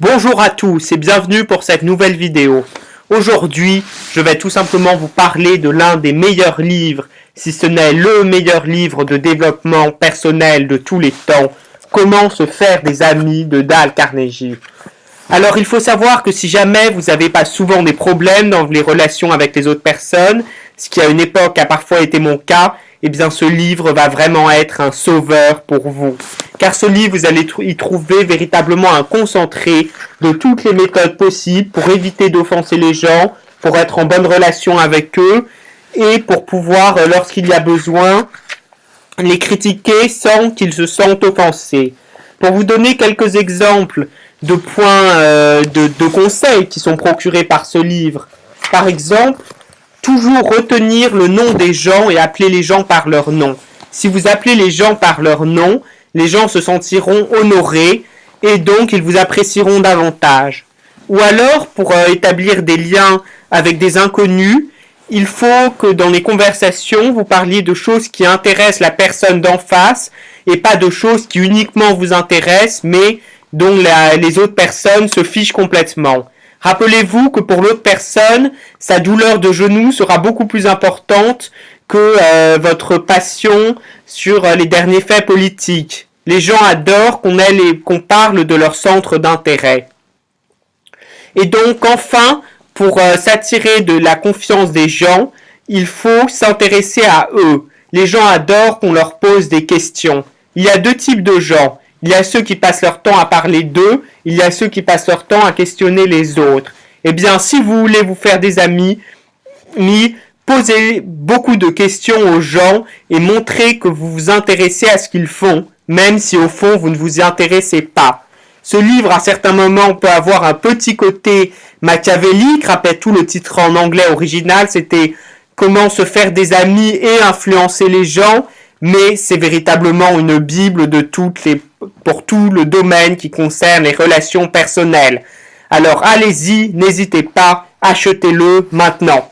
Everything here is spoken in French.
Bonjour à tous et bienvenue pour cette nouvelle vidéo. Aujourd'hui, je vais tout simplement vous parler de l'un des meilleurs livres, si ce n'est le meilleur livre de développement personnel de tous les temps, Comment se faire des amis de Dale Carnegie. Alors il faut savoir que si jamais vous n'avez pas souvent des problèmes dans les relations avec les autres personnes, ce qui à une époque a parfois été mon cas, eh bien ce livre va vraiment être un sauveur pour vous. Car ce livre, vous allez y trouver véritablement un concentré de toutes les méthodes possibles pour éviter d'offenser les gens, pour être en bonne relation avec eux et pour pouvoir, lorsqu'il y a besoin, les critiquer sans qu'ils se sentent offensés. Pour vous donner quelques exemples de points, de conseils qui sont procurés par ce livre, par exemple, toujours retenir le nom des gens et appeler les gens par leur nom. Si vous appelez les gens par leur nom, les gens se sentiront honorés et donc ils vous apprécieront davantage. Ou alors, pour établir des liens avec des inconnus, il faut que dans les conversations, vous parliez de choses qui intéressent la personne d'en face et pas de choses qui uniquement vous intéressent mais dont les autres personnes se fichent complètement. Rappelez-vous que pour l'autre personne, sa douleur de genou sera beaucoup plus importante que votre passion sur les derniers faits politiques. Les gens adorent qu'on parle de leur centre d'intérêt. Et donc, enfin, pour s'attirer de la confiance des gens, il faut s'intéresser à eux. Les gens adorent qu'on leur pose des questions. Il y a deux types de gens. Il y a ceux qui passent leur temps à parler d'eux, il y a ceux qui passent leur temps à questionner les autres. Eh bien, si vous voulez vous faire des amis, posez beaucoup de questions aux gens et montrez que vous vous intéressez à ce qu'ils font, même si au fond vous ne vous y intéressez pas. Ce livre, à certains moments, peut avoir un petit côté machiavélique. Rappelez tout, le titre en anglais original, c'était « Comment se faire des amis et influencer les gens », mais c'est véritablement une bible pour tout le domaine qui concerne les relations personnelles. Alors allez-y, n'hésitez pas, achetez-le maintenant.